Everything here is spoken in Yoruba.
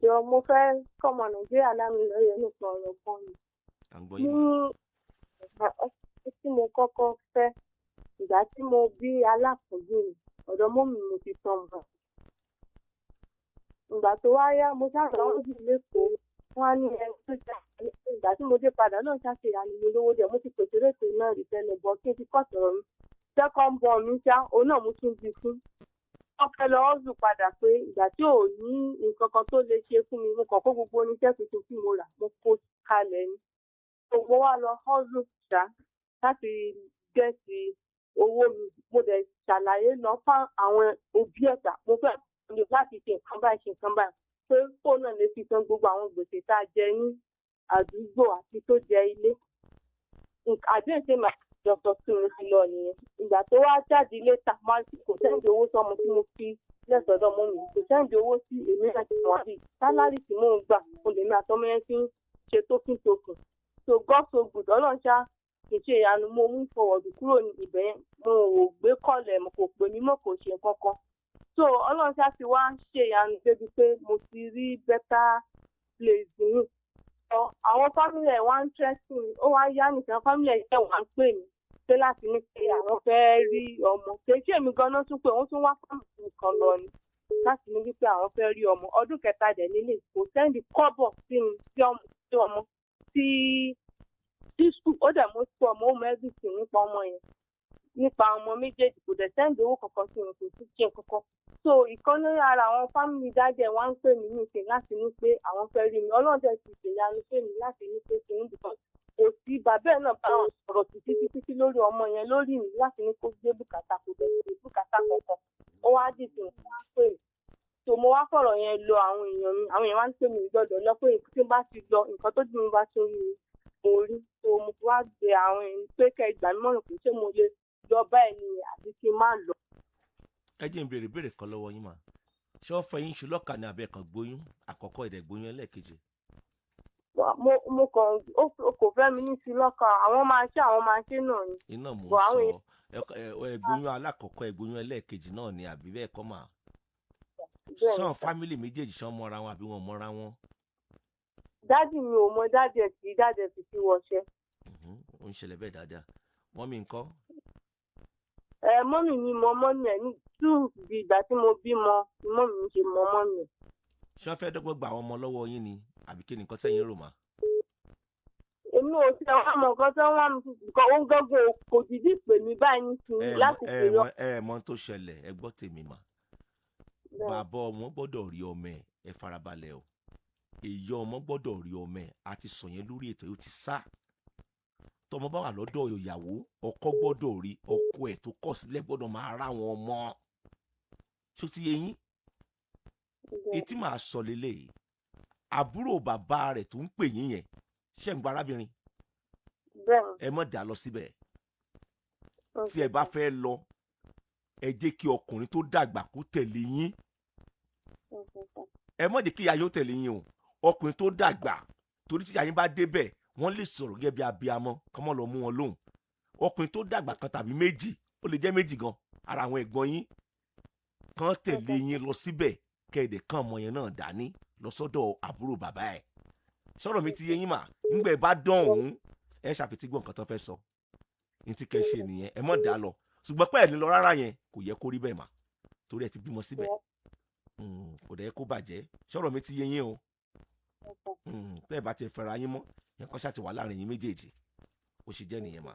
jọ mo fẹ́ kọ́mọ Nàìjíríà lámì lóye nípa ọ̀rọ̀ kan ni. à ń gbọ́ Ní yín mà. ọ̀sẹ̀ tí mo kọ́kọ́ fẹ́, ìgbà tí mo bí alákọ̀ọ́bí mi, ọ̀dọ̀ mọ́mì mo ti tọ́ ọmọ. Ìgbà tó wá yá, mo ṣáà lọ́wọ́ jù lẹ́kọ̀ọ́. Wọ́n á ní ẹni tó ṣe ìgbà tí mo dé padà náà ṣáṣe ìyànnì lówó dẹ̀ mo ti pèsè rétò náà rí tẹ́lẹ̀ bọ́ kí n ti kọ́ sọ̀rọ̀ mi. Second born mi ṣá, òun náà mo tún bí fún. Wọ́n fẹ́ lọ ọ́zù padà pé ìgbà tí ò ní nǹkan kan tó lè ṣe fún mi, mo kàn kó gbogbo oníṣẹ́ tuntun tí mo rà, mo kó kalẹ̀ ni. Gbogbo wa lọ ọ́zù ṣá láti gẹ̀ẹ́sì owó mi. Mo dẹ̀ ṣàlàyé lọ fún àwọn òbí ẹ̀gbà. Mo fẹ́ lò láti ṣe nǹkan báyìí pé fóònù náà lè fi san gbogbo àwọn gbèsè tá a jẹ ní àdúgbò àti tó jẹ ilé. Àdéhùn ṣe máa dọ̀tọ̀ sí mi ti lọ nìyẹn. Ìgbà tó wá jáde létà máa kò sẹ́ǹdì owó sọ́mọ tí mo fi lẹ́sọ̀dọ̀ mọ́ mi. Kò sẹ́ǹdì owó sí èmi náà ti wọ́n rí. Sálárì tí mò ń gbà mo lè ní àtọ́mọ yẹn fi ń ṣe tókùn. So God so good ọlọ́run ṣá kì í ṣe ìyanu mo mú fọwọ́dù kúrò ní ibẹ̀ yẹn. Mo ò gbé kọ́lẹ̀ mo kò pè mí mọ́ kò ṣe kankan. So ọlọ́run ṣá ti wá ṣe ìyanu débi pé mo ti rí better place nínú. Àwọn fámìlì ẹ̀ wá ń tẹ́sí mi, ó wá yá nìkan fámìlì ẹ̀ jẹ́ wá ń pè mí pé láti ní pé àwọn fẹ́ rí ọmọ. Kèéṣe mi gan-an tún pé wọ́n tún wá fámìlì kan lọ ni láti ní wípé àwọn fẹ́ rí ọmọ. Ọdún kẹta dẹ̀ nílé kò sẹ́ndì kọ́bọ̀ sí mi sí ọmọ sí skul. Ó dẹ̀ mú sí ọmọ ó mọ everything nípa ọmọ yẹn. Nípa ọmọ méjèèjì kò dẹ̀ sẹ́ndì owó kankan sí mi kò sí ṣe kankan. So ìkan ní ara àwọn fámìlì dájẹ́ wá ń pè mí nìkan láti ní pé àwọn fẹ́ rí mi. Ọlọ́run dẹ̀ ti ṣèyanu pé mi láti ní pé kí n bìkan. Kò sí bàbá ẹ̀ náà bá wọn sọ̀rọ̀ títí lórí ọmọ yẹn lórí mi láti ní kó gbé bùkátà kò dẹ̀ gbé bùkátà kankan. Ó wá dìde wá pè mí. So mo wá fọ̀rọ̀ yẹn lọ àwọn èèyàn mi. Àwọn èèyàn wá ń pè mí gbọ́dọ̀ lọ pé tí n bá ti lọ nǹkan tó dùn mí bá tó rí orí. So mo wá bẹ àwọn èèyàn pé kẹ́ ìgbà mímọ̀ràn pé ṣé mo lè lọ bá ẹni àbí kí n má lọ. ẹ jẹ́ n béèrè kan lọ́wọ́ yín mà. Ṣé wọ́n fẹ́ yín ṣu lọ́kà ní abẹ́ kan gbóyún àkọ́kọ́ ẹ̀dẹ̀ gbóyún ẹlẹ́ẹ̀kejì? Mo kàn ó kò fẹ́ mi ní sí lọ́kàn àwọn máa ṣe náà ni. Iná mò ń sọ ẹgbóyún alákọ̀ọ́kọ́ ẹgbóyún ẹlẹ́ẹ̀kejì náà ni àbí bẹ́ẹ̀ kọ́ mà? Ṣán fámìlì méjèèjì ṣán mọ́ra wọn àbí wọn mọ́ra wọn? Dádì mi ò mọ dádì ẹ̀ fi wọṣẹ́. Ó ń ṣẹlẹ̀ bẹ́ẹ̀ dáadáa. Mọ́mì ńkọ́? Mọ́mì mi mọ mọ́mì ẹ̀ ní bí ìgbà tí mo bímọ ni mọ́mì mi ṣe mọ mọ́mì ẹ̀. Ṣé wọ́n fẹ́ dọ́gbọ́n gba àwọn ọmọ lọ́wọ́ yín ni àbí kí ni nǹkan tẹ́yìn rò mà? Èmi ò ṣe wá mọ nǹkan tó wá mi nǹkan ó ń gángan kò dìdí pè mí báyìí nísìnyí láti pè yọ. Mọ tó ṣẹlẹ̀ ẹ gbọ́ tèmi mà. Bàbá ọmọ gbọ́dọ̀ rí ọmọ ẹ farabalẹ̀ o. Ìyá ọmọ gbọ́dọ̀ rí ọmọ ẹ àti sọ yẹn lórí ètò yóò ti sá. Tọmọ bá wà lọ́dọ̀ ìyàwó ọkọ gbọ́dọ̀ rí ọkọ ẹ̀ tó kọ̀ sílẹ̀ gbọ́dọ̀ máa rá wọn ọmọ. Ṣó ti yé yín? Etí màá sọ lélẹ̀ àbúrò bàbá rẹ̀ tó ń pè yín yẹn ṣé ń gba arábìnrin? Ẹ mọ̀ dá lọ síbẹ̀. Tí ẹ bá fẹ́ lọ ẹ jẹ́ kí ọkùnrin tó dàgbà kó tẹ̀lé yín. Ẹ mọ̀ jẹ́ kí ìyá yóò tẹ̀lé yín o. Ọkùnrin tó dàgbà torí tí ìyá yín bá débẹ̀ wọ́n lè sọ̀rọ̀ gẹ́gẹ́ bí abiyamọ kọ́ mọ́ lọ mú wọn lóhùn. Ọkùnrin tó dàgbà kan tàbí méjì ó lè jẹ́ méjì gan ara àwọn ẹ̀gbọ́n yín kan tẹ̀lé yín lọ síbẹ̀ kẹ́ẹ̀dẹ̀ kan ọmọ yẹn náà dání lọ sọ́dọ̀ àbúrò bàbá ẹ̀. Sọ̀rọ̀ mi ti yé yín mà nígbà ẹ bá dán òun ẹ ṣàfitì gbọ́ nǹkan tó fẹ́ sọ. Ní ti kẹ́ ṣe nìyẹn ẹ mọ̀ dá lọ ṣùgbọ́n pẹ́ẹ́ ní lọ rárá yẹn kò yẹ kó rí bẹ́ẹ̀ mà torí ẹ ti bímọ síbẹ̀. Kò dẹ̀ kó bàjẹ́ sọ̀rọ̀ mi ti yé yín o. Bẹ́ẹ̀ bá ti fẹ́ra yín mọ́ yẹn kọ́ ṣáà ti wà láàrin yín méjèèjì ó ṣe jẹ́ nìyẹn mà.